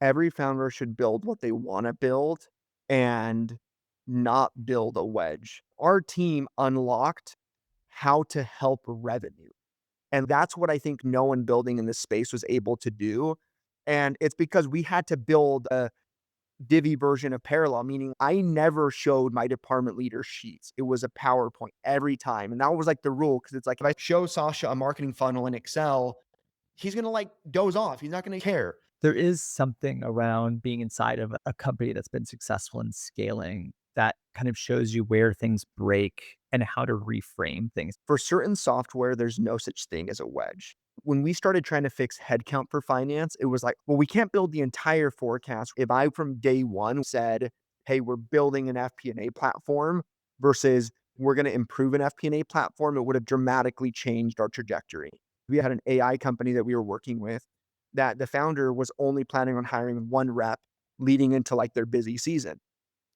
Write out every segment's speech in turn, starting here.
every founder should build what they want to build and not build a wedge. Our team unlocked how to help revenue. And that's what I think no one building in this space was able to do. And it's because we had to build a Divvy version of parallel, meaning I never showed my department leader sheets. It was a PowerPoint every time. And that was like the rule because it's like if I show Sasha a marketing funnel in Excel, he's going to like doze off. He's not going to care. There is something around being inside of a company that's been successful in scaling that kind of shows you where things break and how to reframe things. For certain software, there's no such thing as a wedge. When we started trying to fix headcount for finance, it was like, well, we can't build the entire forecast. If I from day one said, hey, we're building an FP&A platform versus we're going to improve an FP&A platform, it would have dramatically changed our trajectory. We had an AI company that we were working with that the founder was only planning on hiring one rep leading into like their busy season.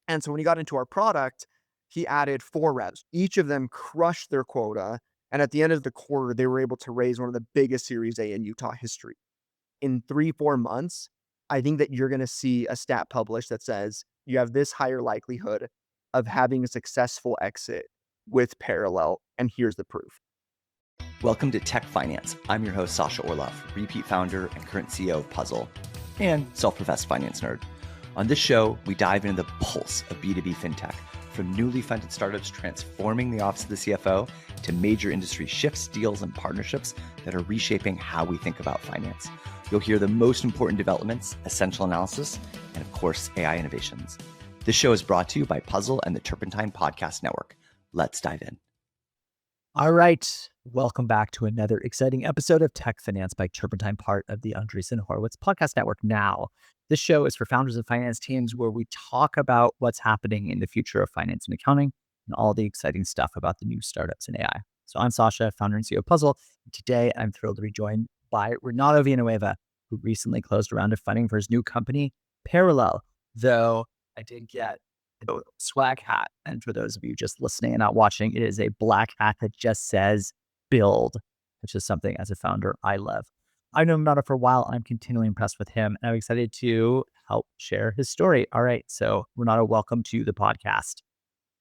And so when he got into our product, he added 4 reps. Each of them crushed their quota. And at the end of the quarter, they were able to raise one of the biggest Series A in Utah history. In 3, 4 months, I think that you're going to see a stat published that says you have this higher likelihood of having a successful exit with Parallel. And here's the proof. Welcome to Tech Finance. I'm your host, Sasha Orloff, repeat founder and current CEO of Puzzle, and self-professed finance nerd. On this show, we dive into the pulse of B2B fintech, from newly funded startups transforming the office of the CFO to major industry shifts, deals, and partnerships that are reshaping how we think about finance. You'll hear the most important developments, essential analysis, and of course, AI innovations. This show is brought to you by Puzzle and the Turpentine Podcast Network. Let's dive in. All right. Welcome back to another exciting episode of Tech Finance by Turpentine, part of the Andreessen Horowitz Podcast Network. Now, this show is for founders and finance teams where we talk about what's happening in the future of finance and accounting and all the exciting stuff about the new startups in AI. So I'm Sasha, founder and CEO of Puzzle. And today, I'm thrilled to be joined by Renato Villanueva, who recently closed a round of funding for his new company, Parallel. Though I did get a swag hat. And for those of you just listening and not watching, it is a black hat that just says build, which is something as a founder I love. I've known Renato for a while. I'm continually impressed with him, and I'm excited to help share his story. All right. So, Renato, welcome to the podcast.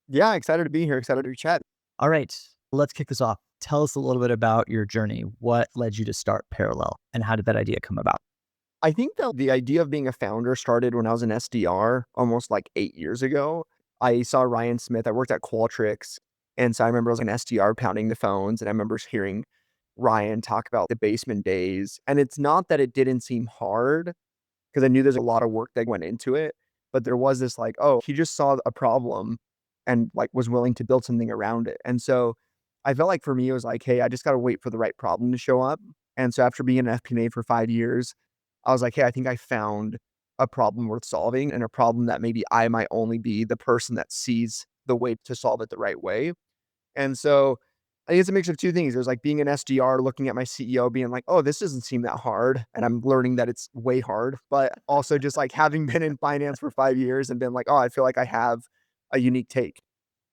Yeah, excited to be here. Excited to chat. All right. Let's kick this off. Tell us a little bit about your journey. What led you to start Parallel, and how did that idea come about? I think that the idea of being a founder started when I was an SDR almost like 8 years ago. I saw Ryan Smith. I worked at Qualtrics. And so I remember I was an SDR pounding the phones, and I remember hearing Ryan talk about the basement days. And it's not that it didn't seem hard because I knew there's a lot of work that went into it, but there was this like, oh, he just saw a problem and like was willing to build something around it. And so I felt like for me, it was like, hey, I just got to wait for the right problem to show up. And so after being an FP&A for 5 years, I was like, hey, I think I found a problem worth solving and a problem that maybe I might only be the person that sees the way to solve it the right way. And so I think it's a mix of 2 things. There's like being an SDR, looking at my CEO being like, oh, this doesn't seem that hard. And I'm learning that it's way hard, but also just like having been in finance for 5 years and been like, oh, I feel like I have a unique take.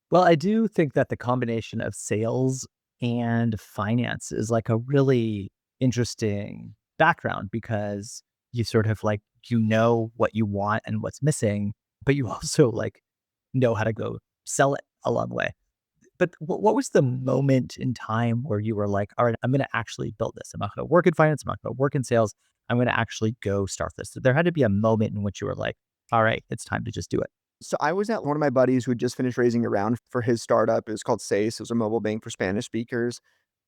Well, I do think that the combination of sales and finance is like a really interesting background because you sort of like, you know what you want and what's missing, but you also like know how to go sell it along the way. But what was the moment in time where you were like, all right, I'm going to actually build this. I'm not going to work in finance. I'm not going to work in sales. I'm going to actually go start this. So there had to be a moment in which you were like, all right, it's time to just do it. So I was at one of my buddies who had just finished raising a round for his startup. It was called SACE. It was a mobile bank for Spanish speakers.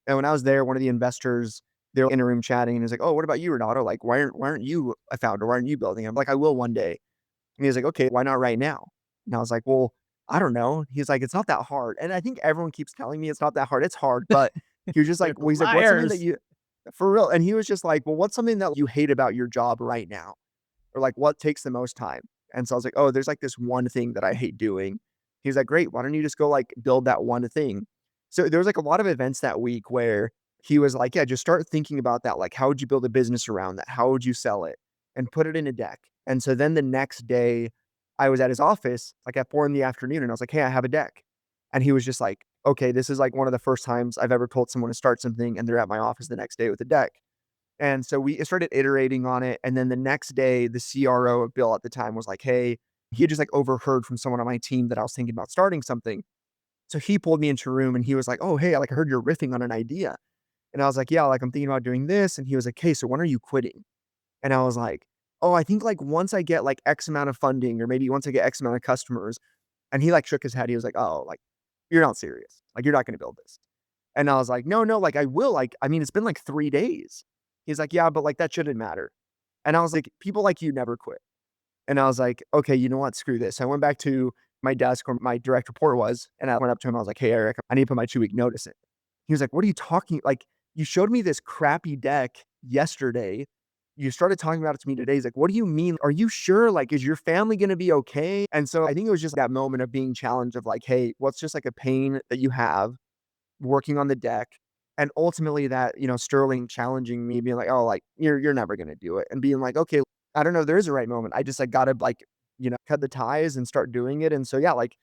And when I was there, one of the investors, they were in a room chatting and he's like, oh, what about you, Renato? Like, why aren't you a founder? Why aren't you building? I'm like, I will one day. And he's like, okay, why not right now? And I was like, well, I don't know. He's like, it's not that hard. And I think everyone keeps telling me it's not that hard. It's hard. But he was just like, well, he's like, what's something that Liars. you, for real? And he was just like, well, what's something that you hate about your job right now? Or like, what takes the most time? And so I was like, oh, there's like this one thing that I hate doing. He's like, great. Why don't you just go like build that one thing? So there was like a lot of events that week where he was like, yeah, just start thinking about that. Like, how would you build a business around that? How would you sell it? And put it in a deck. And so then the next day, I was at his office like at 4 in the afternoon and I was like, hey, I have a deck. And he was just like, okay, this is like one of the first times I've ever told someone to start something and they're at my office the next day with a deck. And so we started iterating on it. And then the next day, the CRO of Bill at the time was like, hey, he had just like overheard from someone on my team that I was thinking about starting something. So he pulled me into a room and he was like, oh, hey, like I heard you're riffing on an idea. And I was like, yeah, like I'm thinking about doing this. And he was like, hey, so when are you quitting? And I was like, oh, I think like once I get like X amount of funding or maybe once I get X amount of customers. And he like shook his head. He was like, oh, like you're not serious. Like you're not going to build this. And I was like, no, no, like I will. Like, I mean, it's been like 3 days. He's like, yeah, but like that shouldn't matter. And I was like, people like you never quit. And I was like, okay, you know what? Screw this. I went back to my desk where my direct report was, and I went up to him. I was like, hey, Eric, I need to put my 2-week notice in. He was like, what are you talking? Like, you showed me this crappy deck yesterday. You started talking about it to me today. He's like, what do you mean? Are you sure? Like, is your family going to be okay? And so I think it was just that moment of being challenged of like, hey, what's just like a pain that you have working on the deck? And ultimately that, Sterling challenging me, being like, oh, like, you're never going to do it. And being like, okay, I don't know if there is a right moment. I just like got to like, cut the ties and start doing it. And so, yeah, like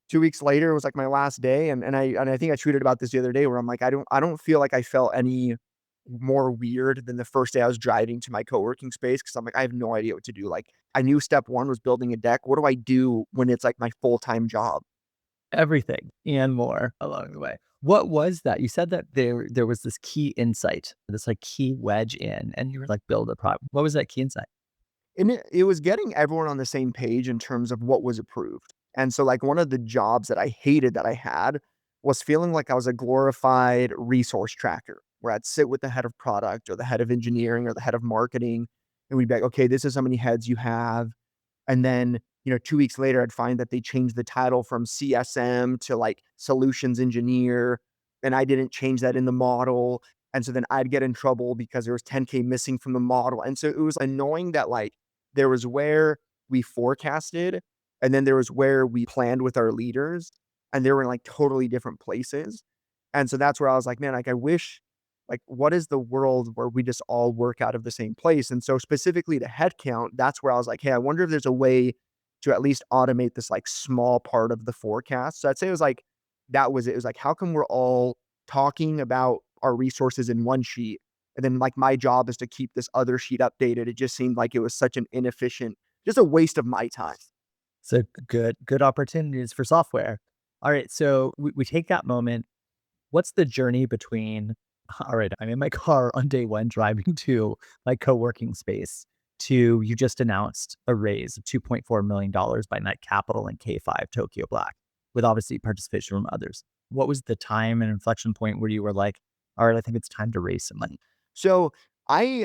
2 weeks later was like my last day. And I think I tweeted about this the other day where I'm like, I don't feel like I felt any more weird than the first day I was driving to my co-working space. Cause I'm like, I have no idea what to do. Like I knew step one was building a deck. What do I do when it's like my full-time job? Everything and more along the way. What was that? You said that there was this key insight, this like key wedge in, and you were like, build a product. What was that key insight? And it was getting everyone on the same page in terms of what was approved. And so, like, one of the jobs that I hated that I had was feeling like I was a glorified resource tracker, where I'd sit with the head of product or the head of engineering or the head of marketing, and we'd be like, okay, this is how many heads you have. And then, 2 weeks later, I'd find that they changed the title from CSM to like solutions engineer. And I didn't change that in the model. And so then I'd get in trouble because there was 10K missing from the model. And so it was annoying that like there was where we forecasted and then there was where we planned with our leaders and they were in like totally different places. And so that's where I was like, man, like I wish like what is the world where we just all work out of the same place? And so specifically to headcount, that's where I was like, hey, I wonder if there's a way to at least automate this like small part of the forecast. So I'd say it was like that was it. It was like, how come we're all talking about our resources in one sheet? And then like my job is to keep this other sheet updated. It just seemed like it was such an inefficient, just a waste of my time. So good opportunities for software. All right. So we take that moment. What's the journey between, all right, I'm in my car on day one driving to my co-working space to you just announced a raise of $2.4 million by Knight Capital and K5 Tokyo Black with obviously participation from others. What was the time and inflection point where you were like, all right, I think it's time to raise some money? So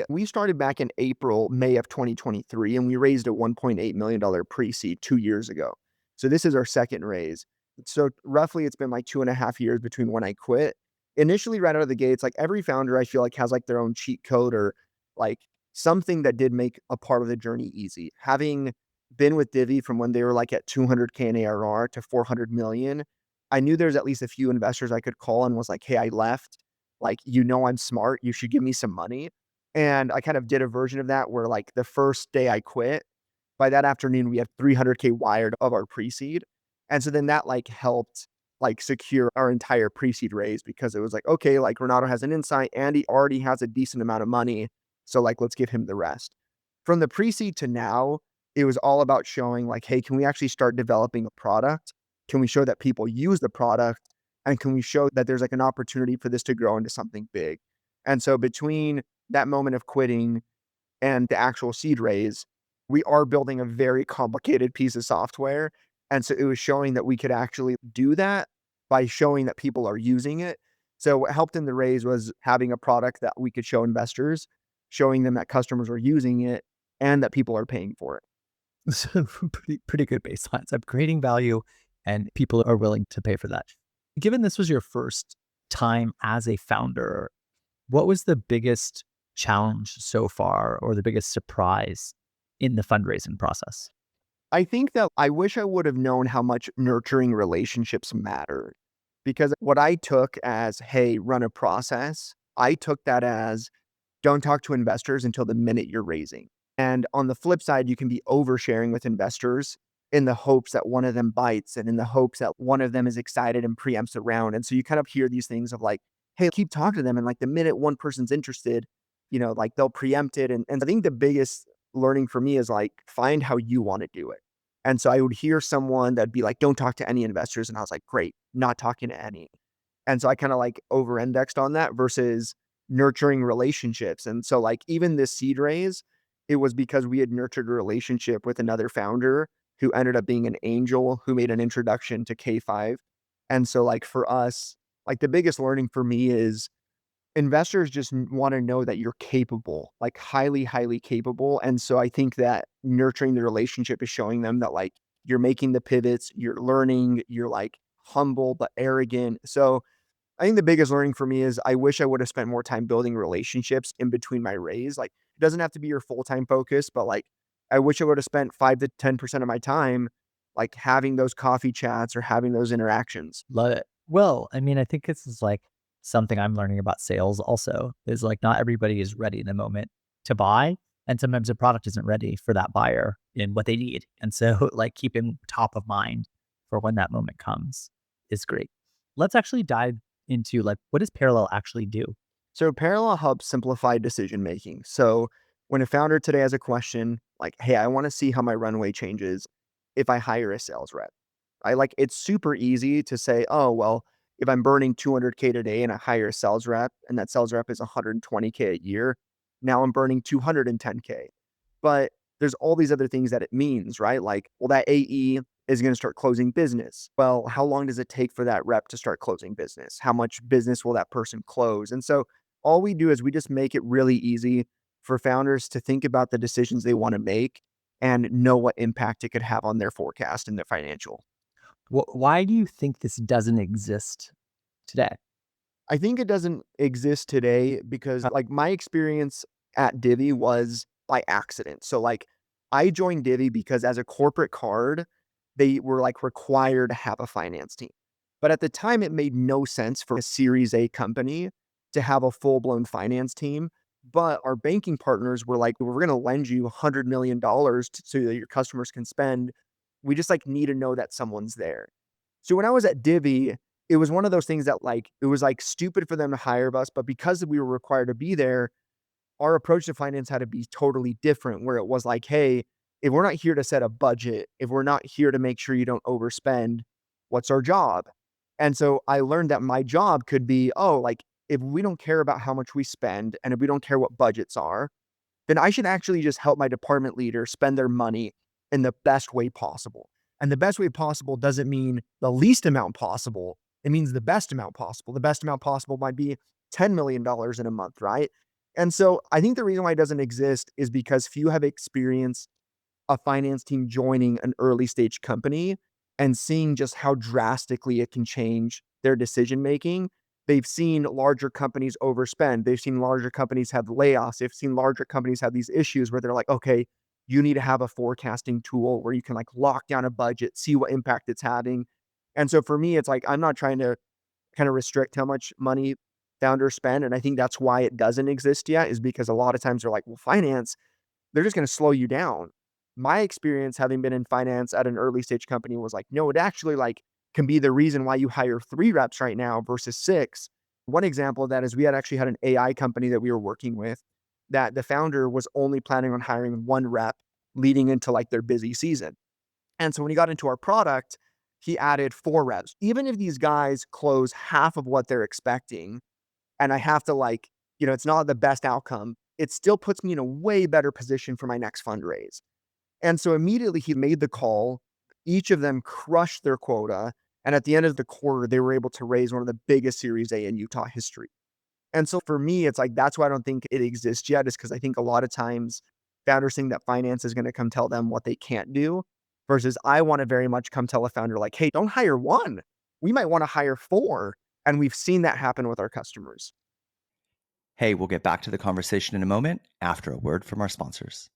we started back in May of 2023, and we raised a $1.8 million pre-seed 2 years ago. So this is our second raise. So roughly it's been like 2.5 years between when I quit. Initially, right out of the gates, like every founder I feel like has like their own cheat code or like something that did make a part of the journey easy. Having been with Divvy from when they were like at 200K in ARR to 400 million, I knew there's at least a few investors I could call and was like, hey, I left like, I'm smart, you should give me some money. And I kind of did a version of that where like the first day I quit, by that afternoon, we had 300K wired of our pre-seed. And so then that like helped like secure our entire pre-seed raise because it was like, okay, like Renato has an insight and he already has a decent amount of money. So like, let's give him the rest. From the pre-seed to now, it was all about showing like, hey, can we actually start developing a product? Can we show that people use the product? And can we show that there's like an opportunity for this to grow into something big? And so between that moment of quitting and the actual seed raise, we are building a very complicated piece of software. And so it was showing that we could actually do that by showing that people are using it. So what helped in the raise was having a product that we could show investors, showing them that customers are using it and that people are paying for it. So pretty good baselines. I'm creating value and people are willing to pay for that. Given this was your first time as a founder, what was the biggest challenge so far or the biggest surprise in the fundraising process? I think that I wish I would have known how much nurturing relationships matter because what I took as, hey, run a process, I took that as don't talk to investors until the minute you're raising. And on the flip side, you can be oversharing with investors in the hopes that one of them bites and in the hopes that one of them is excited and preempts the round. And so you kind of hear these things of like, hey, keep talking to them. And like the minute one person's interested, like they'll preempt it. And I think the biggest learning for me is like, find how you want to do it. And so I would hear someone that'd be like, don't talk to any investors. And I was like, great, not talking to any. And so I kind of like over indexed on that versus nurturing relationships. And so like even this seed raise, it was because we had nurtured a relationship with another founder who ended up being an angel who made an introduction to K5. And so like for us, like the biggest learning for me is investors just want to know that you're capable, like highly, highly capable. And so I think that nurturing the relationship is showing them that like you're making the pivots, you're learning, you're like humble but arrogant. So I think the biggest learning for me is I wish I would have spent more time building relationships in between my raise. Like it doesn't have to be your full-time focus, but like I wish I would have spent 5 to 10% of my time like having those coffee chats or having those interactions. Love it. Well, I mean, I think this is like something I'm learning about sales also is like not everybody is ready in the moment to buy. And sometimes the product isn't ready for that buyer in what they need. And so like keeping top of mind for when that moment comes is great. Let's actually dive into like what does Parallel actually do? So Parallel helps simplify decision making. So when a founder today has a question like, hey, I want to see how my runway changes if I hire a sales rep. I like it's super easy to say, oh, well, if I'm burning 200K today and I hire a sales rep and that sales rep is 120K a year, now I'm burning 210K. But there's all these other things that it means, right? Like, well, that AE is going to start closing business. Well, how long does it take for that rep to start closing business? How much business will that person close? And so all we do is we just make it really easy for founders to think about the decisions they want to make and know what impact it could have on their forecast and their financial. Why do you think this doesn't exist today? I think it doesn't exist today because like my experience at Divvy was by accident. So like I joined Divvy because as a corporate card, they were like required to have a finance team. But at the time, it made no sense for a Series A company to have a full-blown finance team. But our banking partners were like, we're going to lend you $100 million so that your customers can spend. We just like need to know that someone's there. So when I was at Divvy, it was one of those things that like, it was like stupid for them to hire us, but because we were required to be there, our approach to finance had to be totally different where it was like, hey, if we're not here to set a budget, if we're not here to make sure you don't overspend, what's our job? And so I learned that my job could be, oh, like if we don't care about how much we spend and if we don't care what budgets are, then I should actually just help my department leader spend their money in the best way possible. And the best way possible doesn't mean the least amount possible. It means the best amount possible. The best amount possible might be $10 million in a month, right? And so I think the reason why it doesn't exist is because few have experienced a finance team joining an early stage company and seeing just how drastically it can change their decision making. They've seen larger companies overspend. They've seen larger companies have layoffs. They've seen larger companies have these issues where they're like, okay, you need to have a forecasting tool where you can like lock down a budget, see what impact it's having. And so for me, it's like, I'm not trying to kind of restrict how much money founders spend. And I think that's why it doesn't exist yet is because a lot of times they're like, well, finance, they're just going to slow you down. My experience having been in finance at an early stage company was like, no, it actually like can be the reason why you hire 3 reps right now versus 6. One example of that is we had actually had an AI company that we were working with that the founder was only planning on hiring 1 rep leading into like their busy season. And so when he got into our product, he added 4 reps. Even if these guys close half of what they're expecting, and I have to like, it's not the best outcome, it still puts me in a way better position for my next fundraise. And so immediately he made the call. Each of them crushed their quota. And at the end of the quarter, they were able to raise one of the biggest Series A in Utah history. And so for me, it's like, that's why I don't think it exists yet, is because I think a lot of times founders think that finance is going to come tell them what they can't do versus I want to very much come tell a founder like, hey, don't hire 1. We might want to hire 4. And we've seen that happen with our customers. Hey, we'll get back to the conversation in a moment after a word from our sponsors.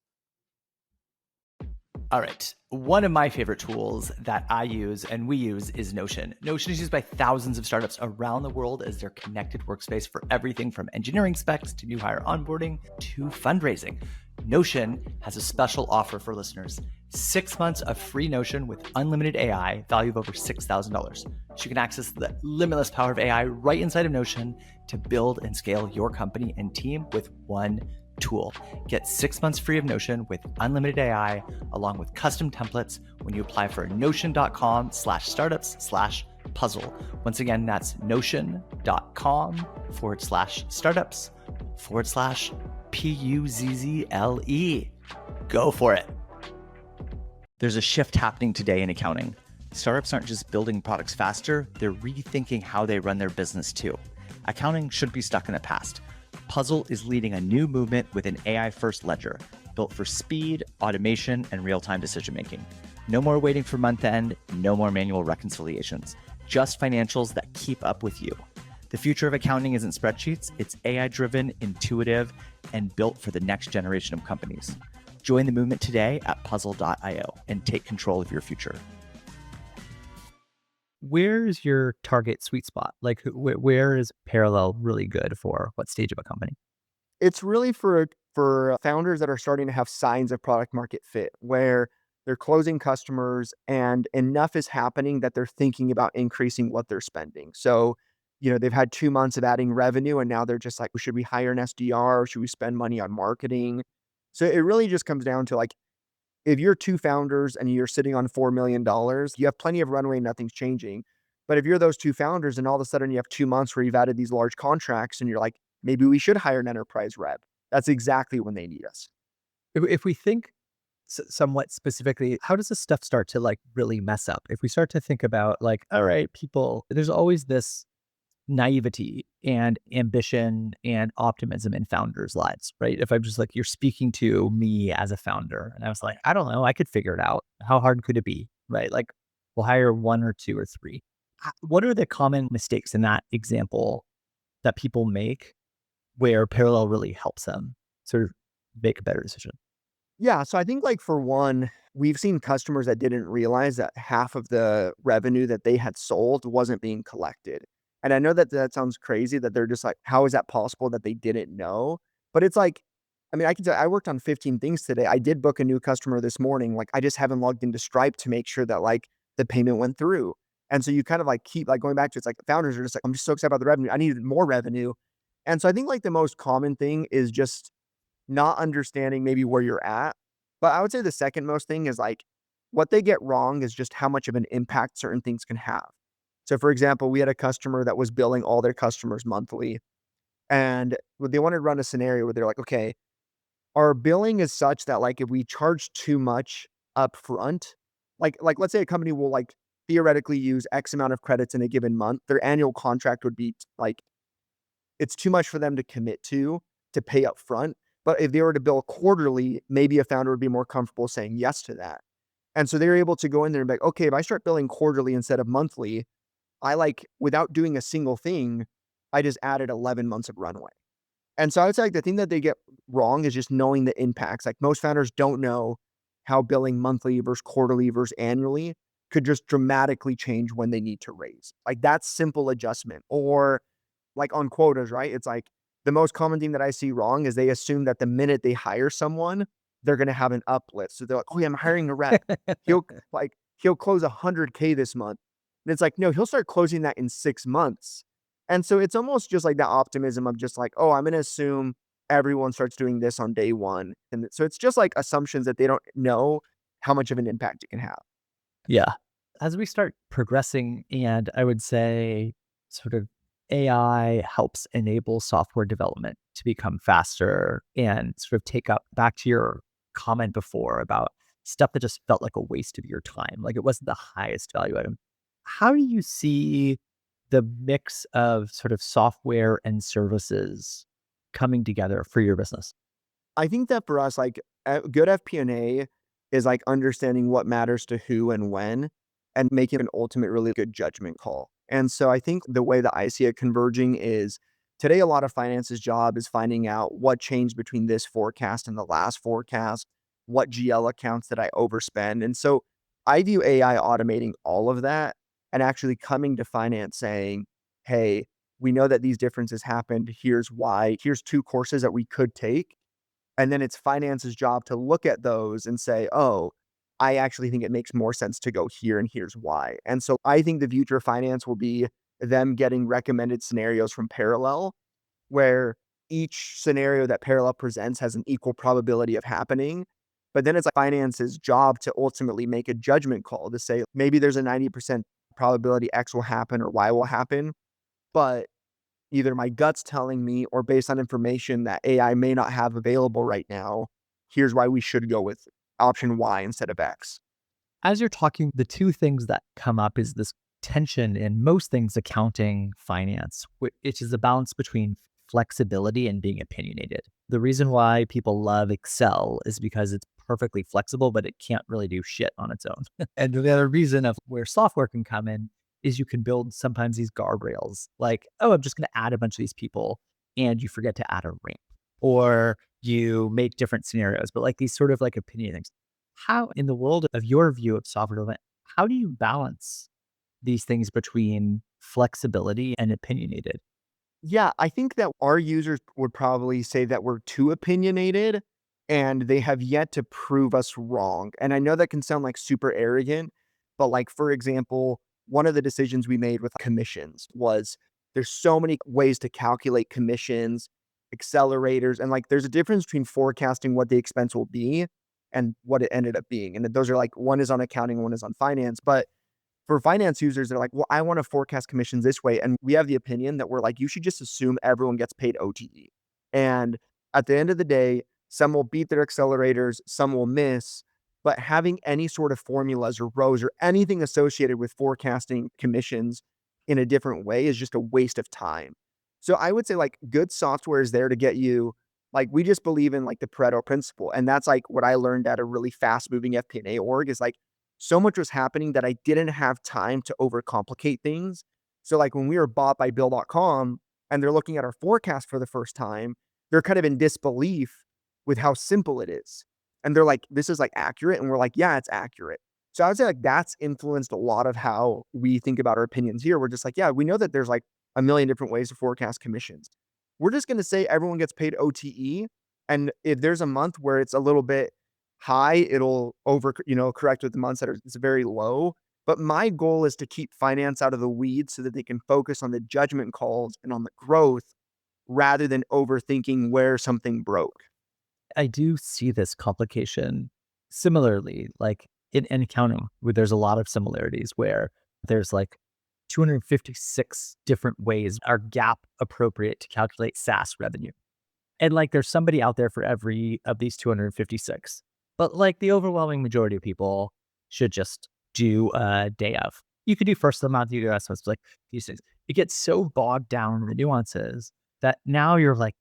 All right. One of my favorite tools that I use and we use is Notion. Notion is used by thousands of startups around the world as their connected workspace for everything from engineering specs to new hire onboarding to fundraising. Notion has a special offer for listeners. 6 months of free Notion with unlimited AI, value of over $6,000. So you can access the limitless power of AI right inside of Notion to build and scale your company and team with one tool. Get 6 months free of Notion with unlimited AI, along with custom templates when you apply for notion.com/startups/puzzle. Once again, that's notion.com/startups/puzzle. Go for it. There's a shift happening today in accounting. Startups aren't just building products faster, they're rethinking how they run their business too. Accounting shouldn't be stuck in the past. Puzzle is leading a new movement with an AI-first ledger, built for speed, automation, and real-time decision-making. No more waiting for month end, no more manual reconciliations, just financials that keep up with you. The future of accounting isn't spreadsheets, it's AI-driven, intuitive, and built for the next generation of companies. Join the movement today at puzzle.io and take control of your future. Where's your target sweet spot? Like, where is Parallel really good for what stage of a company? It's really for founders that are starting to have signs of product market fit, where they're closing customers and enough is happening that they're thinking about increasing what they're spending. So, they've had 2 months of adding revenue and now they're just like, "Should we hire an SDR or should we spend money on marketing?" So it really just comes down to like, if you're 2 founders and you're sitting on $4 million, you have plenty of runway, nothing's changing. But if you're those 2 founders and all of a sudden you have 2 months where you've added these large contracts and you're like, "Maybe we should hire an enterprise rep." That's exactly when they need us. If we think somewhat specifically, how does this stuff start to like really mess up? If we start to think about like, all right, people, there's always this naivety and ambition and optimism in founders' lives, right? If I'm just like, you're speaking to me as a founder, and I was like, I don't know, I could figure it out. How hard could it be, right? Like, we'll hire 1 or 2 or 3. What are the common mistakes in that example that people make where Parallel really helps them sort of make a better decision? Yeah, so I think, like, for one, we've seen customers that didn't realize that half of the revenue that they had sold wasn't being collected. And I know that that sounds crazy that they're just like, "How is that possible that they didn't know?" But it's like, I mean, I can tell I worked on 15 things today. I did book a new customer this morning. Like, I just haven't logged into Stripe to make sure that, like, the payment went through. And so you kind of, like, keep, like, going back to, it's like the founders are just like, "I'm just so excited about the revenue. I needed more revenue." And so I think, like, the most common thing is just not understanding maybe where you're at. But I would say the second most thing is like, what they get wrong is just how much of an impact certain things can have. So for example, we had a customer that was billing all their customers monthly, and they wanted to run a scenario where they're like, okay, our billing is such that like if we charge too much up front, like let's say a company will like theoretically use X amount of credits in a given month, their annual contract would be like, it's too much for them to commit to pay up front. But if they were to bill quarterly, maybe a founder would be more comfortable saying yes to that. And so they're able to go in there and be like, okay, if I start billing quarterly instead of monthly, I like, without doing a single thing, I just added 11 months of runway. And so I would say like the thing that they get wrong is just knowing the impacts. Like most founders don't know how billing monthly versus quarterly versus annually could just dramatically change when they need to raise. Like that simple adjustment. Or like on quotas, right? It's like the most common thing that I see wrong is they assume that the minute they hire someone, they're going to have an uplift. So they're like, "Oh yeah, I'm hiring a rep. He'll he'll close 100K this month." And it's like, no, he'll start closing that in 6 months. And so it's almost just like that optimism of just like, oh, I'm going to assume everyone starts doing this on day one. And so it's just like assumptions that they don't know how much of an impact it can have. Yeah. As we start progressing, and I would say sort of AI helps enable software development to become faster and sort of take up back to your comment before about stuff that just felt like a waste of your time, like it wasn't the highest value item. How do you see the mix of sort of software and services coming together for your business? I think that for us, like, good FP&A is, like, understanding what matters to who and when, and making an ultimate really good judgment call. And so I think the way that I see it converging is today, a lot of finance's job is finding out what changed between this forecast and the last forecast, what GL accounts did I overspend? And so I view AI automating all of that and actually coming to finance saying, "Hey, we know that these differences happened. Here's why. Here's 2 courses that we could take." And then it's finance's job to look at those and say, oh, I actually think it makes more sense to go here and here's why. And so I think the future of finance will be them getting recommended scenarios from Parallel where each scenario that Parallel presents has an equal probability of happening. But then it's like finance's job to ultimately make a judgment call to say maybe there's a 90% probability X will happen or Y will happen. But either my gut's telling me or based on information that AI may not have available right now, here's why we should go with option Y instead of X. As you're talking, the two things that come up is this tension in most things accounting, finance, which is a balance between flexibility and being opinionated. The reason why people love Excel is because it's perfectly flexible, but it can't really do shit on its own. And the other reason of where software can come in is you can build sometimes these guardrails like, oh, I'm just going to add a bunch of these people and you forget to add a rank or you make different scenarios, but like these sort of like opinion things. How, in the world of your view of software development, how do you balance these things between flexibility and opinionated? Yeah, I think that our users would probably say that we're too opinionated and they have yet to prove us wrong. And I know that can sound like super arrogant, but like, for example, one of the decisions we made with commissions was there's so many ways to calculate commissions, accelerators, and like there's a difference between forecasting what the expense will be and what it ended up being. And those are like one is on accounting, one is on finance. But for finance users, they're like, well, I want to forecast commissions this way. And we have the opinion that we're like, you should just assume everyone gets paid OTE. And at the end of the day, some will beat their accelerators, some will miss. But having any sort of formulas or rows or anything associated with forecasting commissions in a different way is just a waste of time. So I would say like good software is there to get you, like we just believe in like the Pareto principle. And that's like what I learned at a really fast moving FP&A org is like so much was happening that I didn't have time to overcomplicate things. So like when we were bought by Bill.com and they're looking at our forecast for the first time, they're kind of in disbelief with how simple it is. And they're like, this is like accurate. And we're like, yeah, it's accurate. So I would say like that's influenced a lot of how we think about our opinions here. We're just like, yeah, we know that there's like a million different ways to forecast commissions. We're just going to say everyone gets paid OTE. And if there's a month where it's a little bit high, it'll correct with the months that are it's very low. But my goal is to keep finance out of the weeds so that they can focus on the judgment calls and on the growth rather than overthinking where something broke. I do see this complication similarly, like in accounting, where there's a lot of similarities where there's like 256 different ways are gap appropriate to calculate SaaS revenue. And like there's somebody out there for every of these 256. But like the overwhelming majority of people should just do a day of. You could do first of the month, you do estimates, like these things. It gets so bogged down in the nuances that now you're like,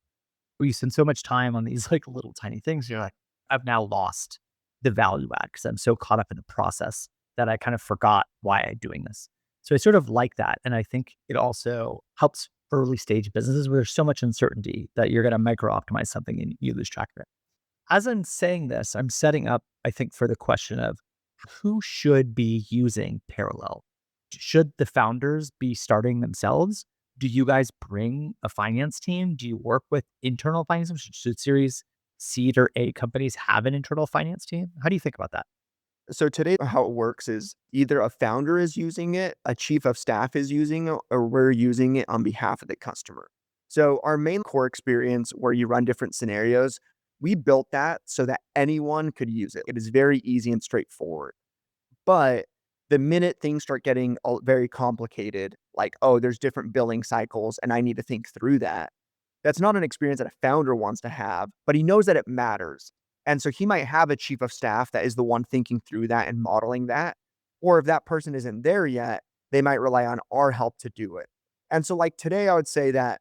you spend so much time on these like little tiny things. You're like, I've now lost the value add because I'm so caught up in the process that I kind of forgot why I'm doing this. So I sort of like that. And I think it also helps early stage businesses where there's so much uncertainty that you're going to micro optimize something and you lose track of it. As I'm saying this, I'm setting up, I think, for the question of who should be using Parallel? Should the founders be starting themselves? Do you guys bring a finance team? Do you work with internal finance teams? Should Series Seed or A companies have an internal finance team? How do you think about that? So today, how it works is either a founder is using it, a chief of staff is using it, or we're using it on behalf of the customer. So our main core experience where you run different scenarios, we built that so that anyone could use it. It is very easy and straightforward. But the minute things start getting very complicated, like, oh, there's different billing cycles and I need to think through that, that's not an experience that a founder wants to have, but he knows that it matters. And so he might have a chief of staff that is the one thinking through that and modeling that. Or if that person isn't there yet, they might rely on our help to do it. And so, like today, I would say that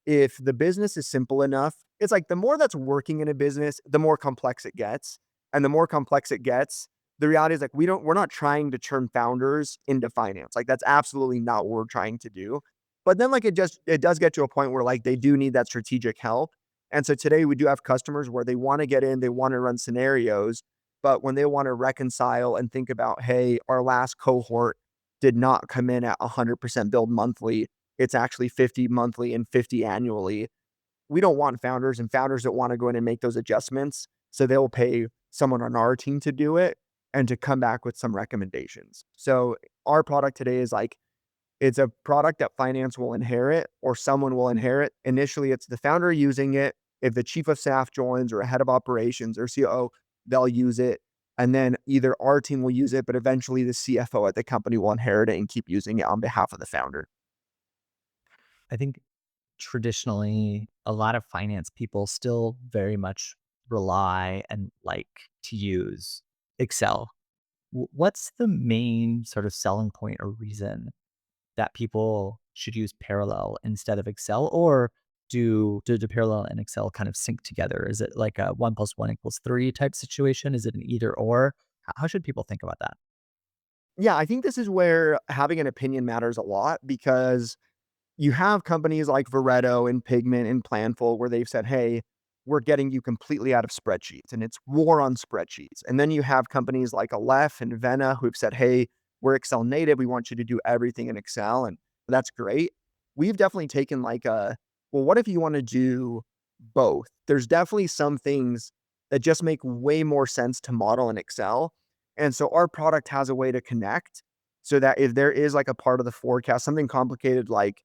if the business is simple enough, it's like the more that's working in a business, the more complex it gets. And the more complex it gets, the reality is like we're not trying to turn founders into finance. Like that's absolutely not what we're trying to do. But then like it does get to a point where like they do need that strategic help. And so today we do have customers where they want to get in, they want to run scenarios, but when they want to reconcile and think about, hey, our last cohort did not come in at 100% build monthly. It's actually 50 monthly and 50 annually. we don't want founders, and founders don't want to go in and make those adjustments. So they'll pay someone on our team to do it and to come back with some recommendations. So our product today is like, it's a product that finance will inherit or someone will inherit. Initially, it's the founder using it. If the chief of staff joins or a head of operations or COO, they'll use it. And then either our team will use it, but eventually the CFO at the company will inherit it and keep using it on behalf of the founder. I think traditionally, a lot of finance people still very much rely and like to use Excel. What's the main sort of selling point or reason that people should use Parallel instead of Excel? Or do Parallel and Excel kind of sync together? Is it like a 1 + 1 = 3 type situation? Is it an either or? How should people think about that? Yeah, I think this is where having an opinion matters a lot because you have companies like Veretto and Pigment and Planful where they've said, hey, we're getting you completely out of spreadsheets and it's war on spreadsheets. And then you have companies like Aleph and Vena who've said, hey, we're Excel native. We want you to do everything in Excel. And that's great. We've definitely taken like well, what if you want to do both? There's definitely some things that just make way more sense to model in Excel. And so our product has a way to connect so that if there is like a part of the forecast, something complicated like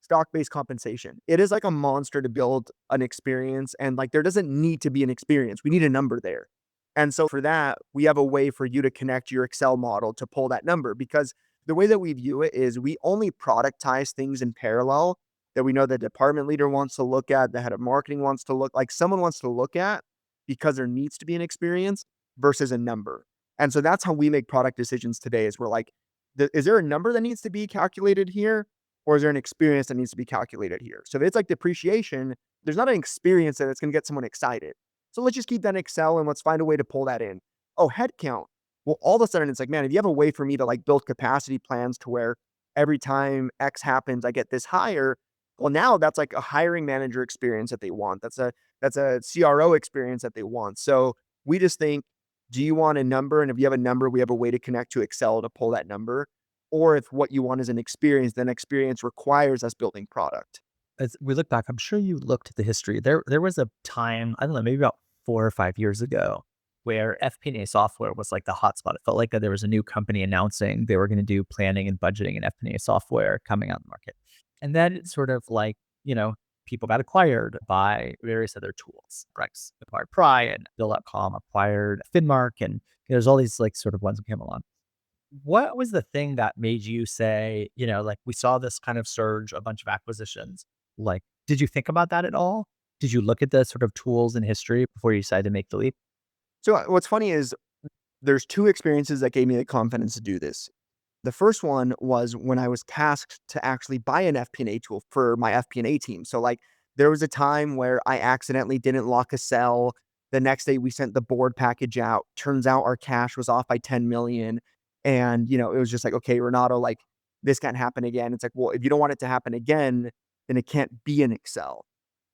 stock-based compensation. It is like a monster to build an experience, and like there doesn't need to be an experience. We need a number there. And so for that, we have a way for you to connect your Excel model to pull that number because the way that we view it is we only productize things in parallel that we know the department leader wants to look at, the head of marketing wants to look like someone wants to look at because there needs to be an experience versus a number. And so that's how we make product decisions today is we're like, is there a number that needs to be calculated here? Or is there an experience that needs to be calculated here? So if it's like depreciation, there's not an experience that's going to get someone excited. So let's just keep that in Excel and let's find a way to pull that in. Oh, headcount. Well, all of a sudden it's like, man, if you have a way for me to like build capacity plans to where every time X happens, I get this higher. Well, now that's like a hiring manager experience that they want. That's a CRO experience that they want. So we just think, do you want a number? And if you have a number, we have a way to connect to Excel to pull that number. Or if what you want is an experience, then experience requires us building product. As we look back, I'm sure you looked at the history. There was a time, I don't know, maybe about 4 or 5 years ago, where FP&A software was like the hotspot. It felt like there was a new company announcing they were going to do planning and budgeting and FP&A software coming out in the market. And then it's sort of like, people got acquired by various other tools. Rex acquired Pry and Bill.com acquired Finmark. And there's all these like sort of ones that came along. What was the thing that made you say, like we saw this kind of surge, a bunch of acquisitions. Like, did you think about that at all? Did you look at the sort of tools in history before you decided to make the leap? So what's funny is there's two experiences that gave me the confidence to do this. The first one was when I was tasked to actually buy an FP&A tool for my FP&A team. So like there was a time where I accidentally didn't lock a cell. The next day we sent the board package out. Turns out our cash was off by 10 million. And it was just like, okay, Renato, like this can't happen again. It's like, well, if you don't want it to happen again, then it can't be in Excel.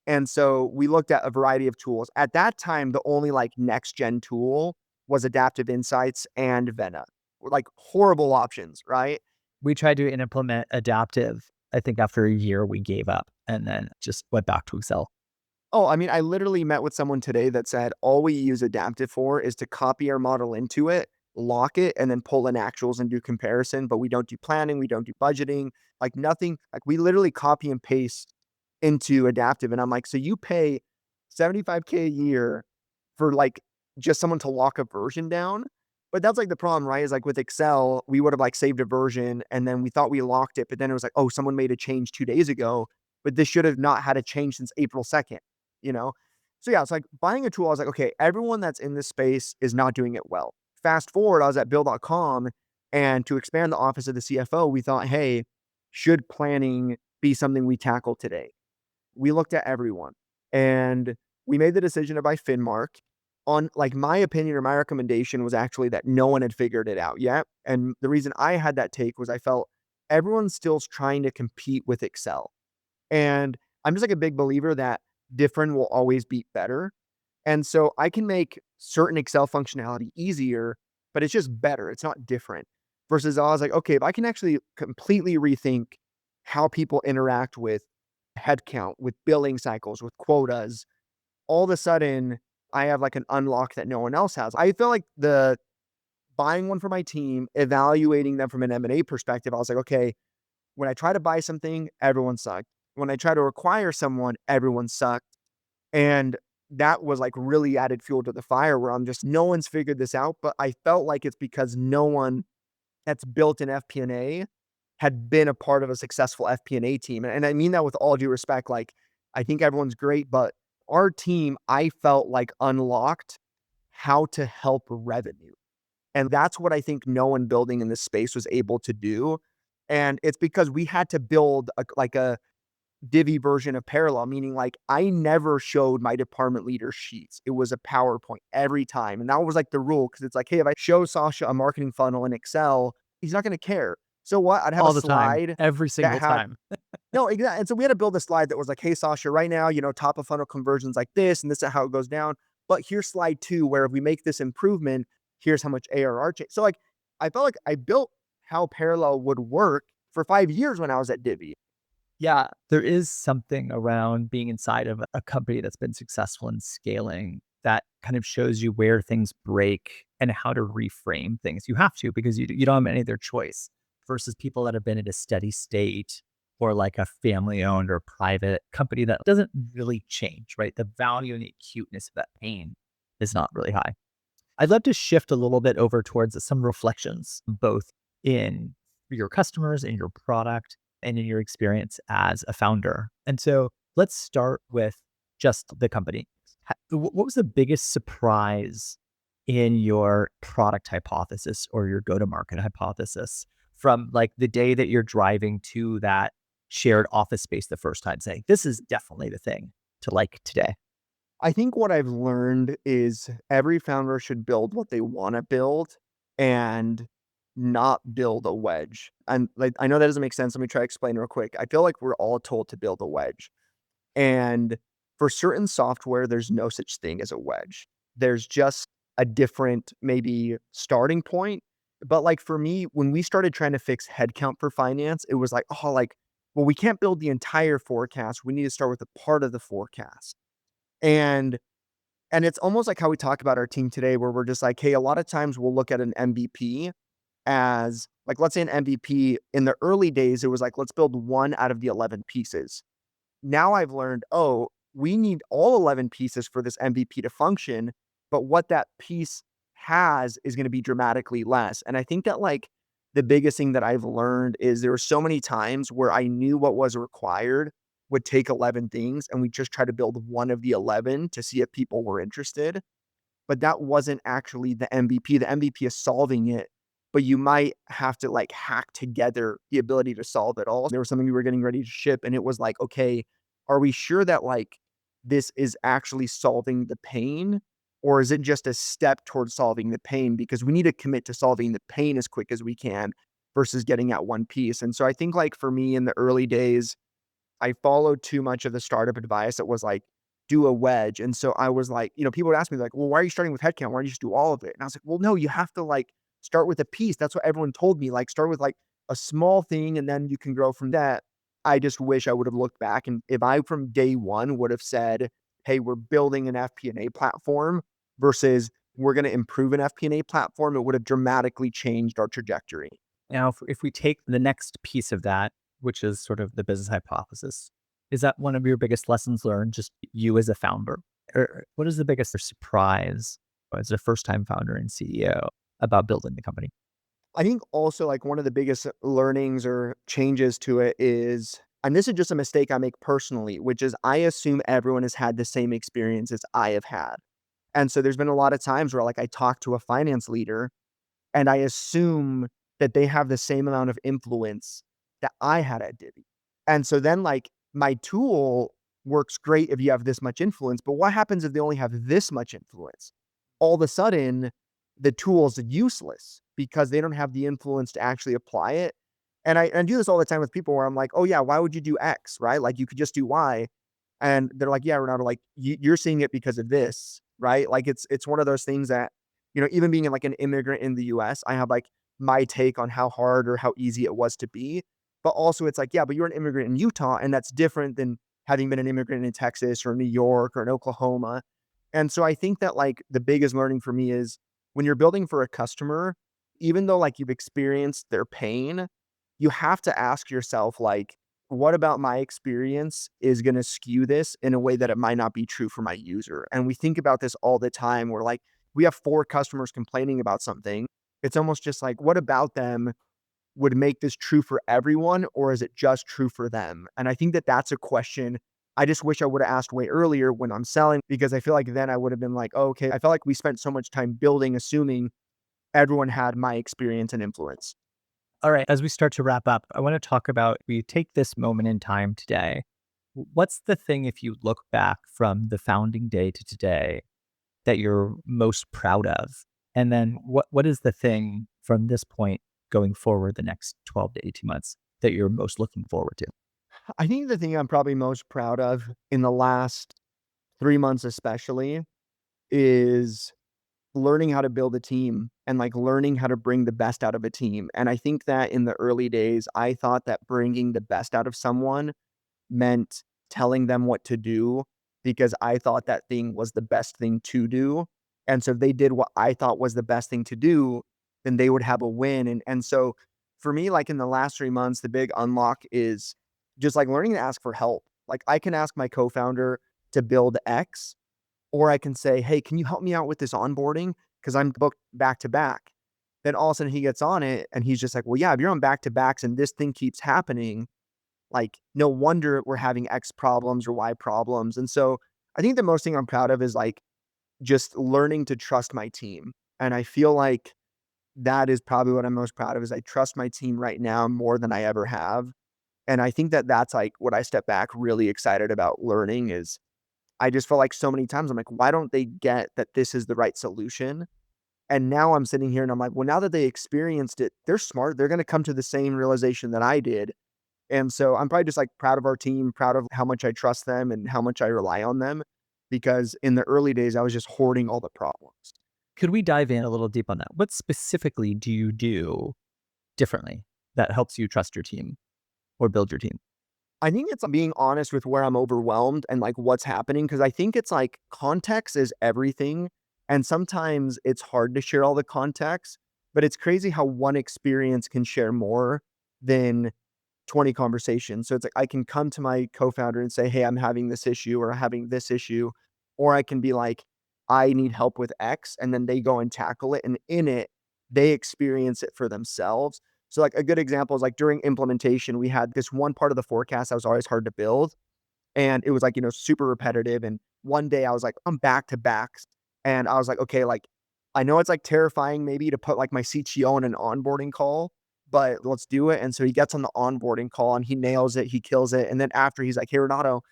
And so we looked at a variety of tools. At that time, the only like next gen tool was Adaptive Insights and Vena. Like horrible options, right? We tried to implement adaptive. I think after a year, we gave up and then just went back to Excel. Oh, I mean, I literally met with someone today that said all we use Adaptive for is to copy our model into it, lock it, and then pull in actuals and do comparison. But we don't do planning, we don't do budgeting, like nothing. Like we literally copy and paste into Adaptive. And I'm like, so you pay 75K a year for like just someone to lock a version down. But that's like the problem, right? Is like with Excel, we would have like saved a version and then we thought we locked it, but then it was like, oh, someone made a change 2 days ago, but this should have not had a change since April 2nd, you know? So yeah, it's like buying a tool. I was like, okay, everyone that's in this space is not doing it well. Fast forward, I was at Bill.com and to expand the office of the CFO, we thought, hey, should planning be something we tackle today? We looked at everyone and we made the decision to buy Finmark. On like my opinion or my recommendation was actually that no one had figured it out yet. And the reason I had that take was I felt everyone's still trying to compete with Excel. And I'm just like a big believer that different will always beat better. And so I can make certain Excel functionality easier, but it's just better. It's not different. Versus I was like, okay, if I can actually completely rethink how people interact with headcount, with billing cycles, with quotas, all of a sudden I have like an unlock that no one else has. I feel like the buying one for my team, evaluating them from an M&A perspective, I was like, okay, when I try to buy something, everyone sucked. When I try to acquire someone, everyone sucked. And that was like really added fuel to the fire where I'm just, no one's figured this out. But I felt like it's because no one that's built an FP&A had been a part of a successful FP&A team. And I mean that with all due respect. Like, I think everyone's great, but our team, I felt like unlocked how to help revenue. And that's what I think no one building in this space was able to do. And it's because we had to build a Divvy version of parallel, meaning like I never showed my department leader sheets. It was a PowerPoint every time. And that was like the rule because it's like, hey, if I show Sasha a marketing funnel in Excel, he's not going to care. So what? I'd have a All the time, slide every that single had time. no, exactly. And so we had to build a slide that was like, hey, Sasha, right now, top of funnel conversions like this, and this is how it goes down. But here's slide 2, where if we make this improvement, here's how much ARR change. So like, I felt like I built how parallel would work for 5 years when I was at Divvy. Yeah, there is something around being inside of a company that's been successful in scaling that kind of shows you where things break and how to reframe things. You have to because you don't have any other choice versus people that have been in a steady state or like a family owned or private company that doesn't really change, right? The value and the acuteness of that pain is not really high. I'd love to shift a little bit over towards some reflections, both in your customers, in your product, and in your experience as a founder. And so let's start with just the company. What was the biggest surprise in your product hypothesis or your go-to-market hypothesis from like the day that you're driving to that shared office space the first time, saying, this is definitely the thing to like today? I think what I've learned is every founder should build what they want to build and not build a wedge. And like, I know that doesn't make sense. Let me try to explain real quick. I feel like we're all told to build a wedge. And for certain software, there's no such thing as a wedge. There's just a different, maybe starting point. But like for me, when we started trying to fix headcount for finance, it was like, oh, like, well, we can't build the entire forecast. We need to start with a part of the forecast. And it's almost like how we talk about our team today, where we're just like, hey, a lot of times we'll look at an MVP as like, let's say an MVP in the early days, it was like, let's build one out of the 11 pieces. Now I've learned, oh, we need all 11 pieces for this MVP to function, but what that piece has is going to be dramatically less. And I think that like the biggest thing that I've learned is there were so many times where I knew what was required would take 11 things and we just try to build one of the 11 to see if people were interested, but that wasn't actually the MVP. The MVP is solving it, but you might have to like hack together the ability to solve it all. There was something we were getting ready to ship, and it was like, okay, are we sure that like this is actually solving the pain? Or is it just a step towards solving the pain? Because we need to commit to solving the pain as quick as we can versus getting at one piece. And so I think like for me in the early days, I followed too much of the startup advice that was like, do a wedge. And so I was like, people would ask me like, well, why are you starting with headcount? Why don't you just do all of it? And I was like, well, no, you have to like start with a piece. That's what everyone told me. Like start with like a small thing and then you can grow from that. I just wish I would have looked back. And if I from day one would have said, hey, we're building an FP&A platform versus we're going to improve an FP&A platform, it would have dramatically changed our trajectory. Now, if we take the next piece of that, which is sort of the business hypothesis, is that one of your biggest lessons learned, just you as a founder? Or what is the biggest surprise as a first-time founder and CEO about building the company? I think also like one of the biggest learnings or changes to it is, and this is just a mistake I make personally, which is I assume everyone has had the same experience as I have had. And so there's been a lot of times where like I talk to a finance leader and I assume that they have the same amount of influence that I had at Divvy. And so then like my tool works great if you have this much influence, but what happens if they only have this much influence? All of a sudden, the tool is useless because they don't have the influence to actually apply it. And I do this all the time with people where I'm like, oh yeah, why would you do X, right? Like you could just do Y. And they're like, yeah, Renato, like you're seeing it because of this, right? Like it's one of those things that, even being like an immigrant in the US, I have like my take on how hard or how easy it was to be. But also it's like, yeah, but you're an immigrant in Utah and that's different than having been an immigrant in Texas or New York or in Oklahoma. And so I think that like the biggest learning for me is when you're building for a customer, even though like you've experienced their pain, you have to ask yourself, like, what about my experience is going to skew this in a way that it might not be true for my user? And we think about this all the time. We're like, we have 4 customers complaining about something. It's almost just like, what about them would make this true for everyone, or is it just true for them? And I think that that's a question I just wish I would have asked way earlier when I'm selling, because I feel like then I would have been like, oh, okay, I felt like we spent so much time building, assuming everyone had my experience and influence. All right. As we start to wrap up, I want to talk about we take this moment in time today. What's the thing, if you look back from the founding day to today, that you're most proud of? And then what is the thing from this point going forward the next 12 to 18 months that you're most looking forward to? I think the thing I'm probably most proud of in the last 3 months, especially, is learning how to build a team and like learning how to bring the best out of a team. And I think that in the early days, I thought that bringing the best out of someone meant telling them what to do because I thought that thing was the best thing to do. And so if they did what I thought was the best thing to do, then they would have a win. And so for me, like in the last 3 months, the big unlock is just like learning to ask for help. Like I can ask my co-founder to build X, or I can say, hey, can you help me out with this onboarding? Because I'm booked back to back. Then all of a sudden he gets on it and he's just like, well, yeah, if you're on back to backs and this thing keeps happening, like, no wonder we're having X problems or Y problems. And so I think the most thing I'm proud of is like just learning to trust my team. And I feel like that is probably what I'm most proud of is I trust my team right now more than I ever have. And I think that that's like what I step back really excited about learning is I just feel like so many times I'm like, why don't they get that this is the right solution? And now I'm sitting here and I'm like, well, now that they experienced it, they're smart. They're going to come to the same realization that I did. And so I'm probably just like proud of our team, proud of how much I trust them and how much I rely on them. Because in the early days, I was just hoarding all the problems. Could we dive in a little deep on that? What specifically do you do differently that helps you trust your team or build your team? I think it's being honest with where I'm overwhelmed and like what's happening. Cause I think it's like context is everything. And sometimes it's hard to share all the context, but it's crazy how one experience can share more than 20 conversations. So it's like I can come to my co-founder and say, "Hey, I'm having this issue or having this issue." Or I can be like, "I need help with X," and then they go and tackle it. And in it, they experience it for themselves. So like a good example is like during implementation, we had this one part of the forecast that was always hard to build. And it was like, super repetitive. And one day I was like, I'm back to backs. And I was like, okay, like I know it's like terrifying maybe to put like my CTO in an onboarding call, but let's do it. And so he gets on the onboarding call and he nails it, he kills it. And then after he's like, hey, Renato,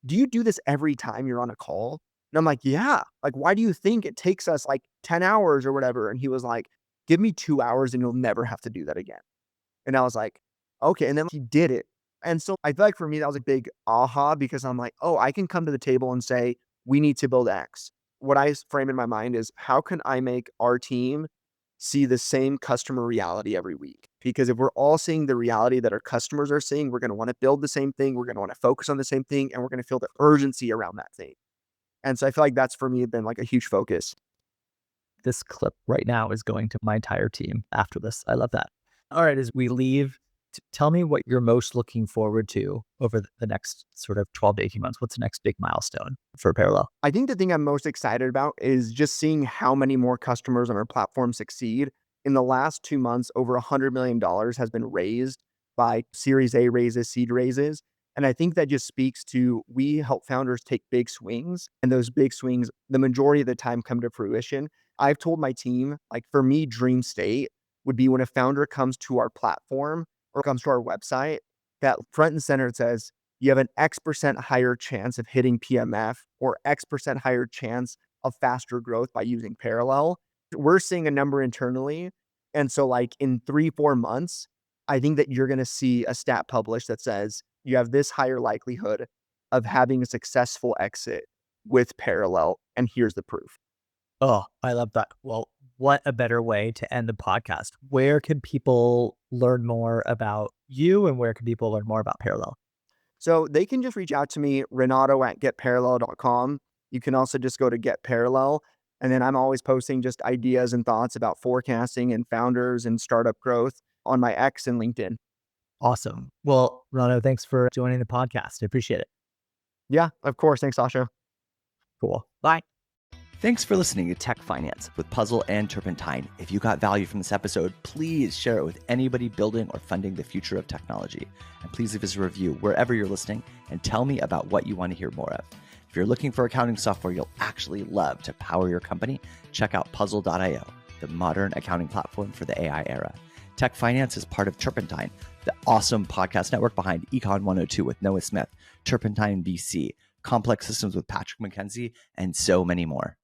do you do this every time you're on a call? And I'm like, yeah. Like, why do you think it takes us like 10 hours or whatever? And he was like, give me 2 hours and you'll never have to do that again. And I was like, okay. And then he did it. And so I feel like for me, that was a big aha because I'm like, oh, I can come to the table and say, we need to build X. What I frame in my mind is how can I make our team see the same customer reality every week? Because if we're all seeing the reality that our customers are seeing, we're going to want to build the same thing. We're going to want to focus on the same thing and we're going to feel the urgency around that thing. And so I feel like that's for me been like a huge focus. This clip right now is going to my entire team after this. I love that. All right, as we leave, tell me what you're most looking forward to over the next sort of 12 to 18 months. What's the next big milestone for Parallel? I think the thing I'm most excited about is just seeing how many more customers on our platform succeed. In the last 2 months, over $100 million has been raised by Series A raises, seed raises. And I think that just speaks to we help founders take big swings, and those big swings, the majority of the time, come to fruition. I've told my team, like for me, dream state would be when a founder comes to our platform or comes to our website, that front and center it says, you have an X% higher chance of hitting PMF or X% higher chance of faster growth by using Parallel. We're seeing a number internally. And so like in 3, 4 months, I think that you're going to see a stat published that says you have this higher likelihood of having a successful exit with Parallel. And here's the proof. Oh, I love that. Well, what a better way to end the podcast. Where can people learn more about you and where can people learn more about Parallel? So they can just reach out to me, Renato@getparallel.com. You can also just go to Get Parallel. And then I'm always posting just ideas and thoughts about forecasting and founders and startup growth on my X and LinkedIn. Awesome. Well, Renato, thanks for joining the podcast. I appreciate it. Yeah, of course. Thanks, Sasha. Cool. Bye. Thanks for listening to Tech Finance with Puzzle and Turpentine. If you got value from this episode, please share it with anybody building or funding the future of technology. And please leave us a review wherever you're listening and tell me about what you want to hear more of. If you're looking for accounting software you'll actually love to power your company, check out puzzle.io, the modern accounting platform for the AI era. Tech Finance is part of Turpentine, the awesome podcast network behind Econ 102 with Noah Smith, Turpentine VC, Complex Systems with Patrick McKenzie, and so many more.